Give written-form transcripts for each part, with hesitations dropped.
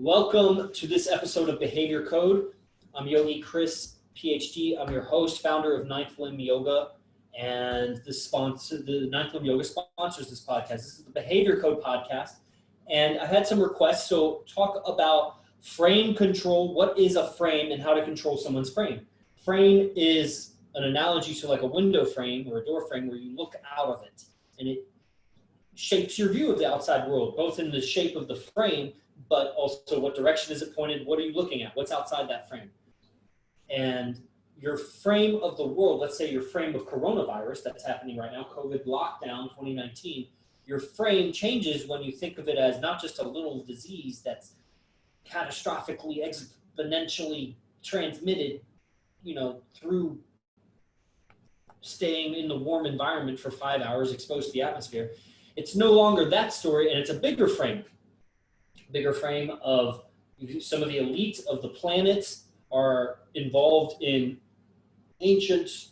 Welcome to this episode of Behavior Code. I'm Yogi Chris, PhD. I'm your host, founder of Ninth Limb Yoga, and the Ninth Limb Yoga sponsors this podcast. This is the Behavior Code podcast, and I've had some requests. So talk about frame control. What is a frame and how to control someone's frame? Frame is an analogy to like a window frame or a door frame where you look out of it, and it shapes your view of the outside world, both in the shape of the frame, but also what direction is it pointed? What are you looking at? What's outside that frame? And your frame of the world, let's say your frame of coronavirus that's happening right now, COVID lockdown 2019, your frame changes when you think of it as not just a little disease that's catastrophically, exponentially transmitted, through staying in the warm environment for 5 hours exposed to the atmosphere. It's no longer that story, and it's a bigger frame of some of the elites of the planets are involved in ancient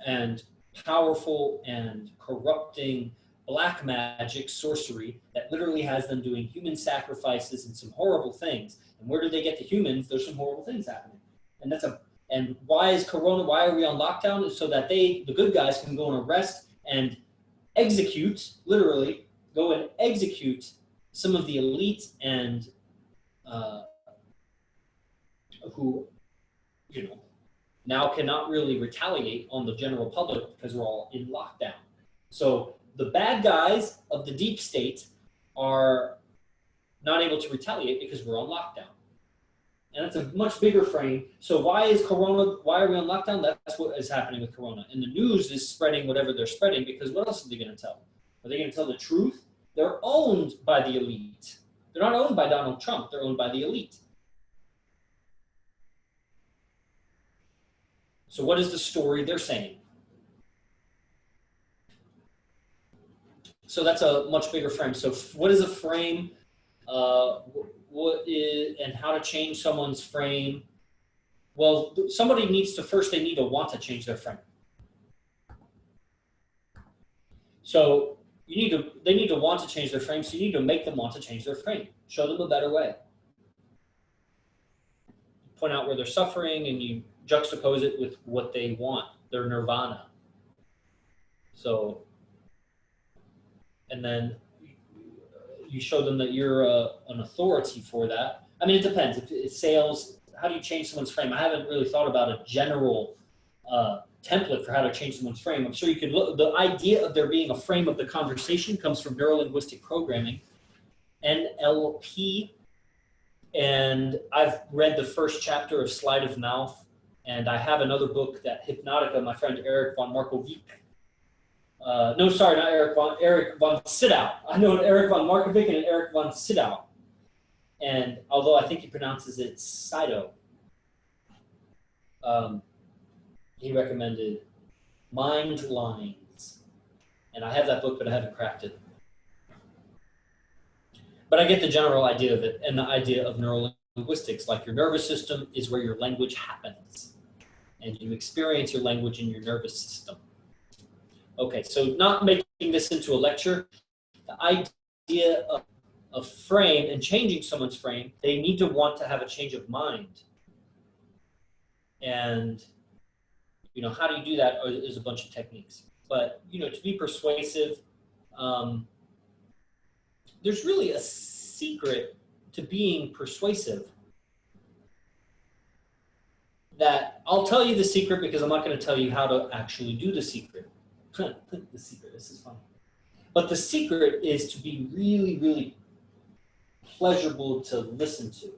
and powerful and corrupting black magic, sorcery, that literally has them doing human sacrifices and some horrible things. And where do they get the humans? There's some horrible things happening. And why is Corona, why are we on lockdown? So that the good guys, can go and arrest and execute, literally, go and execute some of the elite and who, now cannot really retaliate on the general public because we're all in lockdown. So the bad guys of the deep state are not able to retaliate because we're on lockdown. And that's a much bigger frame. So why are we on lockdown? That's what is happening with Corona. And the news is spreading whatever they're spreading, because what else are they going to tell? Are they going to tell the truth? They're owned by the elite. They're not owned by Donald Trump. They're owned by the elite. So what is the story they're saying? So that's a much bigger frame. So what is a frame? What is, and how to change someone's frame? Well, somebody needs to they need to want to change their frame. So they need to want to change their frame, so you need to make them want to change their frame. Show them a better way. Point out where they're suffering, and you juxtapose it with what they want, their nirvana. So, and then you show them that you're an authority for that. I mean, it depends. If it's sales, how do you change someone's frame? I haven't really thought about a general template for how to change someone's frame. I'm sure you could look. The idea of there being a frame of the conversation comes from neuro-linguistic programming, NLP, and I've read the first chapter of Sleight of Mouth, and I have another book that Hypnotica, my friend Eric von Markovic. No, sorry, not Eric von Sydow. I know an Eric von Markovic and an Eric von Sydow. And although I think he pronounces it Sydow, he recommended Mind Lines. And I have that book, but I haven't cracked it. But I get the general idea of it, and the idea of neurolinguistics. Like, your nervous system is where your language happens. And you experience your language in your nervous system. Okay, so not making this into a lecture, the idea of frame and changing someone's frame, they need to want to have a change of mind. And, how do you do that? There's a bunch of techniques. But, to be persuasive, there's really a secret to being persuasive. That I'll tell you the secret, because I'm not going to tell you how to actually do the secret. The secret, this is fun. But the secret is to be really, really pleasurable to listen to.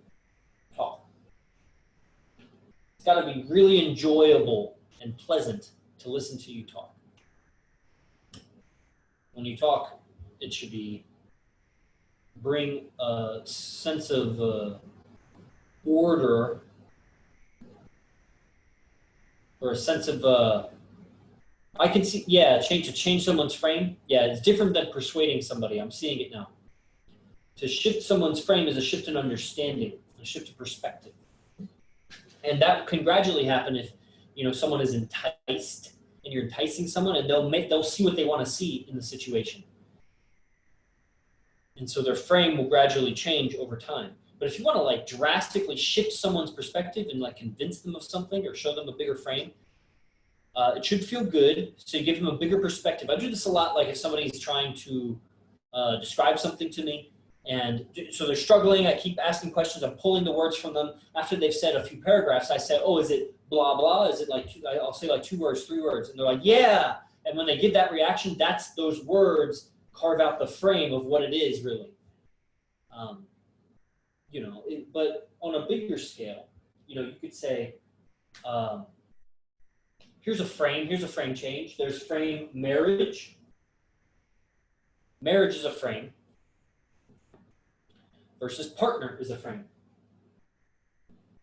Talk. It's got to be really enjoyable and pleasant to listen to you talk. When you talk, it should bring a sense of order, or a sense of I can see, change someone's frame. Yeah, it's different than persuading somebody. I'm seeing it now. To shift someone's frame is a shift in understanding, a shift in perspective. And that can gradually happen if, someone is enticed, and you're enticing someone, and they'll see what they want to see in the situation. And so their frame will gradually change over time. But if you want to like drastically shift someone's perspective and like convince them of something or show them a bigger frame, it should feel good. So you give them a bigger perspective. I do this a lot, like if somebody's trying to describe something to me, and so they're struggling. I keep asking questions. I'm pulling the words from them. After they've said a few paragraphs, I say, "Oh, is it blah blah? Is it like I'll say like 2 words, 3 words?" And they're like, "Yeah." And when they give that reaction, that's those words carve out the frame of what it is really. You know, but on a bigger scale, you know, you could say, here's a frame change. There's frame marriage. Marriage is a frame versus partner is a frame.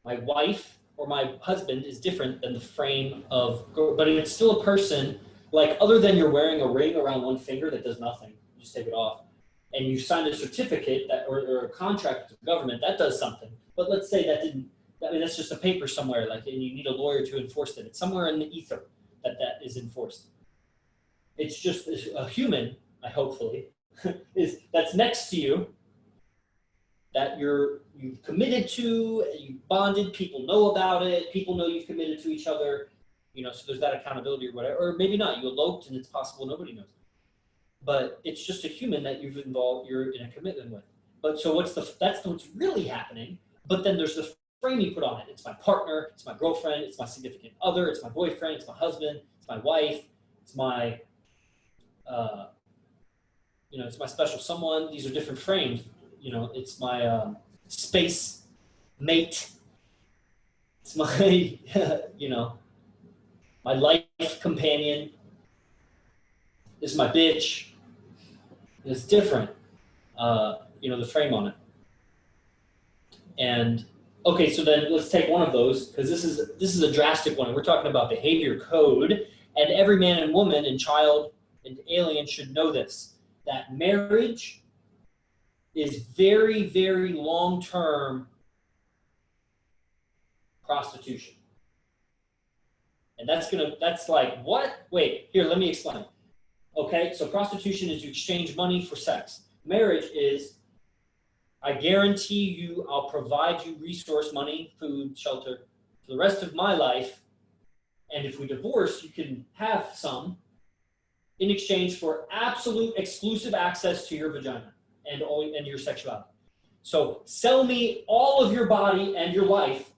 My wife or my husband is different than the frame of, but it's still a person, like other than you're wearing a ring around one finger that does nothing, you just take it off, and you signed a certificate that, or a contract with the government, that does something. But let's say that didn't, I mean, that's just a paper somewhere, like, and you need a lawyer to enforce it. It's somewhere in the ether that is enforced. It's just a human, hopefully, that's next to you, that you've committed to, you bonded, people know about it, people know you've committed to each other, you know, so there's that accountability or whatever, or maybe not, you eloped and it's possible nobody knows. But it's just a human that you're in a commitment with. But so that's what's really happening, but then there's the frame you put on it. It's my partner, it's my girlfriend, it's my significant other, it's my boyfriend, it's my husband, it's my wife, it's my, you know, it's my special someone. These are different frames. You know, it's my space mate. It's my, you know, my life companion. This is my bitch. It's different, you know, the frame on it. And okay, so then let's take one of those, because this is a drastic one. We're talking about behavior code, and every man and woman and child and alien should know this, that marriage is very, very long-term prostitution. And that's like, what? Wait, here, let me explain. Okay, so prostitution is you exchange money for sex. Marriage is, I guarantee you, I'll provide you resource, money, food, shelter for the rest of my life. And if we divorce, you can have some in exchange for absolute exclusive access to your vagina and your sexuality. So sell me all of your body and your life,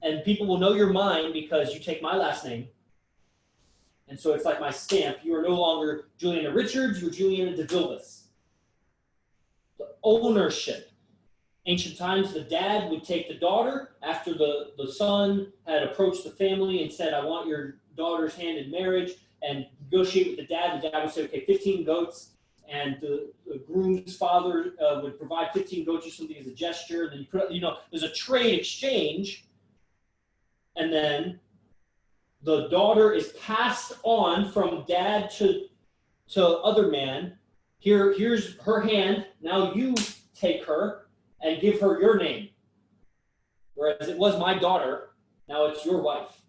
and people will know you're mine because you take my last name. And so it's like my stamp. You are no longer Juliana Richards, you're Juliana de Vilbus. The ownership. Ancient times, the dad would take the daughter after the son had approached the family and said, I want your daughter's hand in marriage, and negotiate with the dad. The dad would say, okay, 15 goats. And the groom's father would provide 15 goats or something as a gesture. And then you put, you know, there's a trade exchange. And then the daughter is passed on from dad to other man. Here's her hand. Now you take her and give her your name. Whereas it was my daughter, now it's your wife.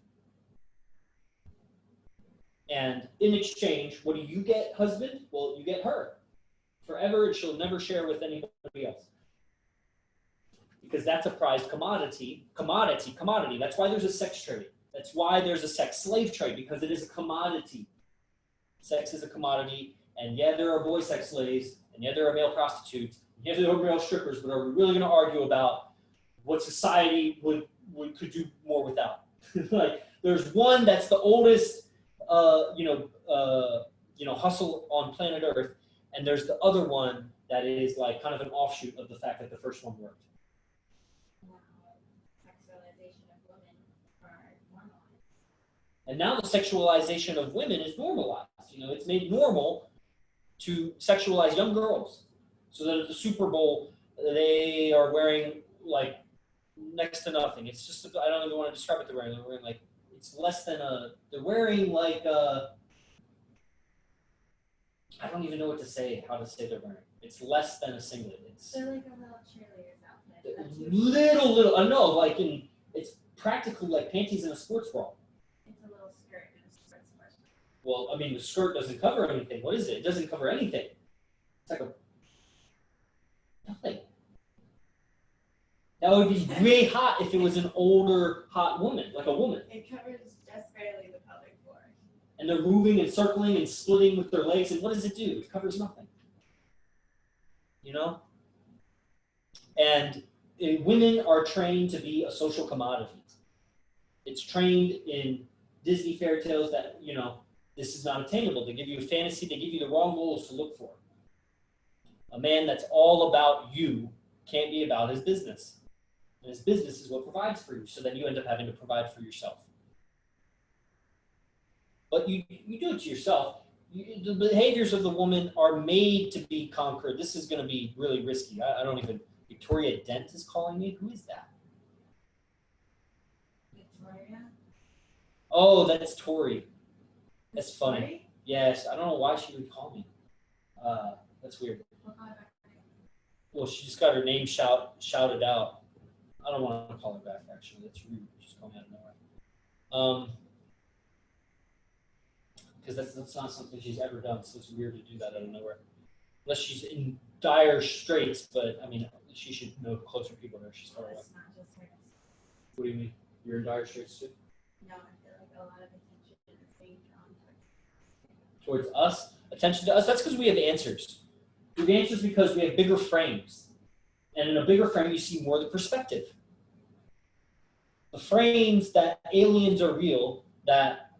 And in exchange, what do you get, husband? Well, you get her forever, and she'll never share with anybody else. Because that's a prized commodity. Commodity. That's why there's a sex trade. That's why there's a sex slave trade, because it is a commodity. Sex is a commodity, and yeah, there are boy sex slaves, and yeah, there are male prostitutes, and yeah, there are male strippers, but are we really going to argue about what society could do more without? Like, there's one that's the oldest, hustle on planet Earth, and there's the other one that is like kind of an offshoot of the fact that the first one worked. And now the sexualization of women is normalized. You know, it's made normal to sexualize young girls. So that at the Super Bowl, they are wearing like next to nothing. It's just, I don't even want to describe what they're wearing. They're wearing like, it's less than they're wearing like I don't even know what to say, how to say they're wearing. It's less than a singlet. They're like a little cheerleader's outfit. Little, I know, like it's practically like panties in a sports bra. It's a little skirt in a sports bra. Well, I mean, the skirt doesn't cover anything. What is it? It doesn't cover anything. It's like nothing. That would be way hot if it was an older, hot woman, like a woman. It covers just barely the pelvic floor. And they're moving and circling and splitting with their legs, and what does it do? It covers nothing. You know? And women are trained to be a social commodity. It's trained in Disney fairy tales that, you know, this is not attainable. They give you a fantasy, they give you the wrong goals to look for. A man that's all about you can't be about his business. And his business is what provides for you, so then you end up having to provide for yourself. But you do it to yourself. The behaviors of the woman are made to be conquered. This is going to be really risky. I don't even... Victoria Dent is calling me? Who is that? Victoria? Oh, that's Tori. That's funny. Tori? Yes, I don't know why she would call me. That's weird. Well, she just got her name shouted out. I don't want to call her back, actually. That's rude. She's calling me out of nowhere. Because that's not something she's ever done, so it's weird to do that out of nowhere. Unless she's in dire straits, but, I mean, she should know closer people to her. She's far away. It's not just her. What do you mean? You're in dire straits, too? No, I feel like a lot of attention is being drawn towards Us? Attention to us? That's because we have answers. We have answers because we have bigger frames. And in a bigger frame, you see more of the perspective. The frames that aliens are real, that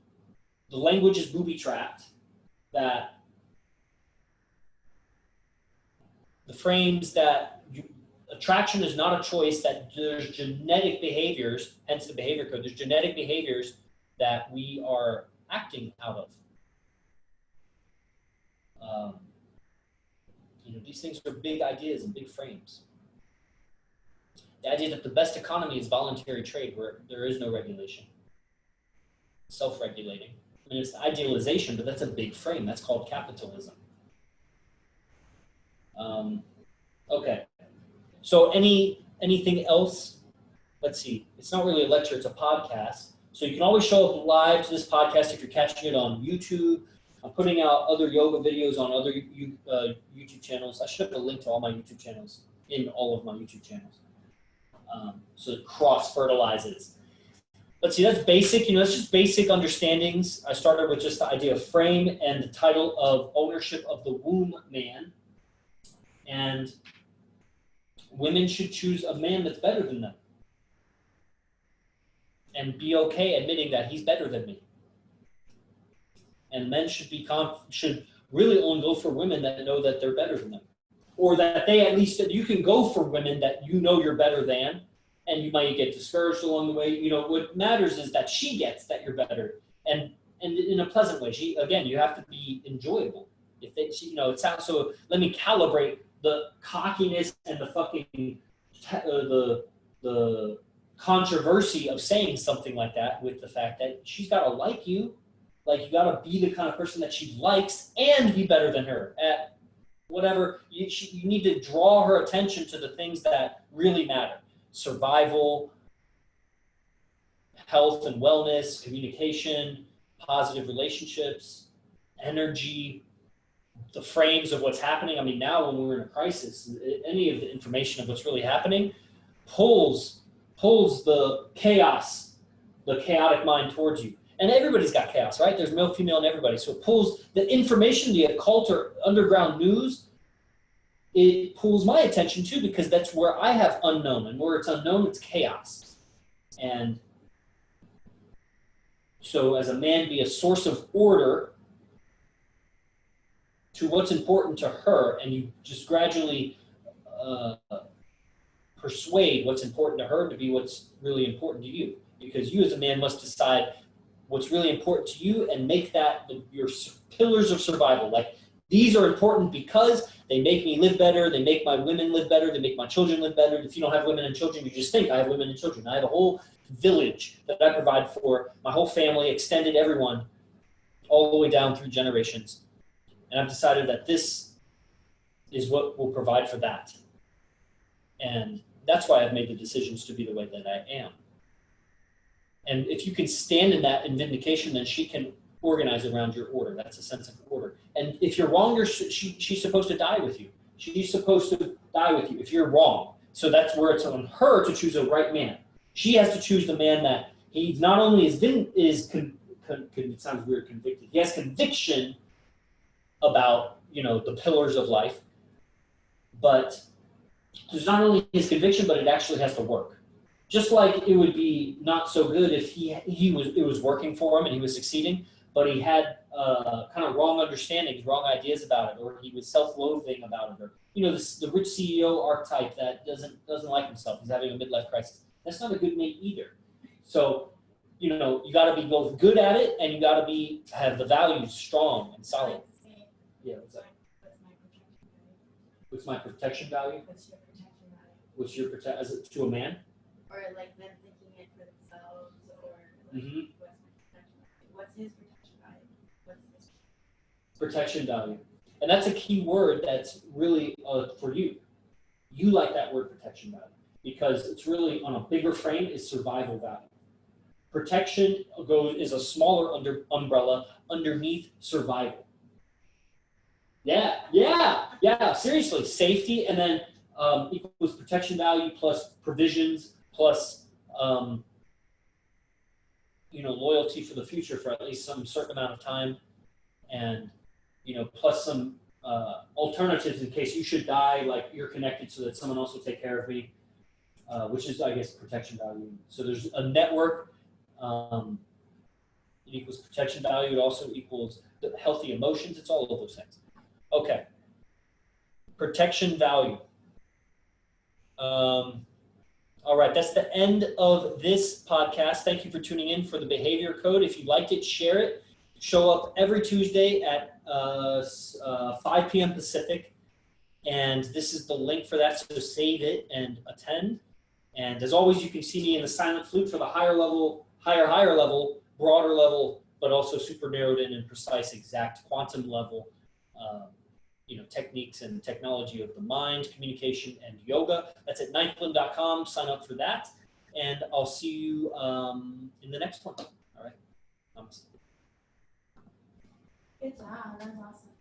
the language is booby-trapped, that the frames that attraction is not a choice, that there's genetic behaviors, hence the behavior code, there's genetic behaviors that we are acting out of. These things are big ideas and big frames. The idea that the best economy is voluntary trade, where there is no regulation, self-regulating. I mean, it's idealization, but that's a big frame. That's called capitalism. Okay. So anything else? Let's see. It's not really a lecture, it's a podcast. So you can always show up live to this podcast if you're catching it on YouTube. I'm putting out other yoga videos on other YouTube channels. I should have a link to all my YouTube channels in all of my YouTube channels. So it cross-fertilizes. Let's see, that's basic. That's just basic understandings. I started with just the idea of frame and the title of ownership of the womb-man. And women should choose a man that's better than them. And be okay admitting that he's better than me. And men should really only go for women that know that they're better than them. Or that they at least, you can go for women that you know you're better than, and you might get discouraged along the way. What matters is that she gets that you're better. And in a pleasant way. Again, you have to be enjoyable. It sounds so, let me calibrate the cockiness and the fucking, the controversy of saying something like that with the fact that she's got to like you. Like, you got to be the kind of person that she likes and be better than her at whatever. You need to draw her attention to the things that really matter. Survival, health and wellness, communication, positive relationships, energy, the frames of what's happening. I mean, now when we're in a crisis, any of the information of what's really happening pulls the chaos, the chaotic mind towards you. And everybody's got chaos, right? There's male, female, and everybody. So it pulls the information, the occult or underground news, it pulls my attention too, because that's where I have unknown. And where it's unknown, it's chaos. And so as a man, be a source of order to what's important to her, and you just gradually persuade what's important to her to be what's really important to you. Because you as a man must decide what's really important to you and make that your pillars of survival. Like, these are important because they make me live better, they make my women live better, they make my children live better. If you don't have women and children, you just think, I have women and children. I have a whole village that I provide for, my whole family, extended everyone, all the way down through generations. And I've decided that this is what will provide for that. And that's why I've made the decisions to be the way that I am. And if you can stand in that in vindication, then she can organize around your order. That's a sense of order. And if you're wrong, she's supposed to die with you. She's supposed to die with you if you're wrong. So that's where it's on her to choose a right man. She has to choose the man that he not only it sounds weird, convicted. He has conviction about, the pillars of life, but there's not only his conviction, but it actually has to work. Just like it would be not so good if it was working for him and he was succeeding, but he had kind of wrong understandings, wrong ideas about it, or he was self-loathing about it, or the rich CEO archetype that doesn't like himself. He's having a midlife crisis. That's not a good mate either. So, you got to be both good at it, and you got to have the values strong and solid. Yeah, what's that? What's my protection value? What's your protection value? What's your protection? Is it to a man? Or like them thinking it for themselves, or Mm-hmm. what's his protection value? What's his Protection value. And that's a key word that's really for you. You like that word protection value because it's really on a bigger frame is survival value. Protection is a smaller umbrella underneath survival. Yeah. Seriously, safety, and then equals protection value plus provisions plus loyalty for the future for at least some certain amount of time, and plus some alternatives in case you should die, like you're connected so that someone else will take care of me, which is, I guess, protection value. So there's a network. It equals protection value. It also equals healthy emotions. It's all of those things. Okay. Protection value. All right, that's the end of this podcast. Thank you for tuning in for the behavior code. If you liked it, share it. Show up every Tuesday at 5 p.m. Pacific. And this is the link for that, so save it and attend. And as always, you can see me in the silent flute for the higher level, broader level, but also super narrowed in and precise, exact quantum level techniques and technology of the mind, communication, and yoga. That's at ninthlim.com. Sign up for that. And I'll see you in the next one. All right. Good job. That's awesome.